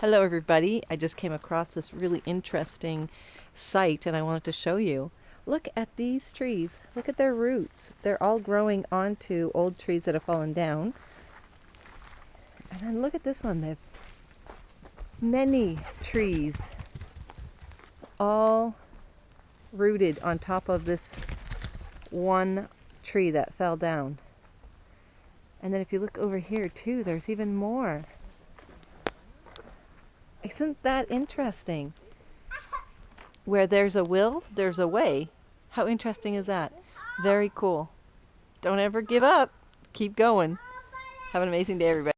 Hello everybody, I just came across this really interesting site and I wanted to show you. Look at these trees, look at their roots. They're all growing onto old trees that have fallen down. And then look at this one, they have many trees all rooted on top of this one tree that fell down. And then if you look over here too, there's even more. Isn't that interesting? Where there's a will, there's a way. How interesting is that? Very cool. Don't ever give up. Keep going. Have an amazing day, everybody.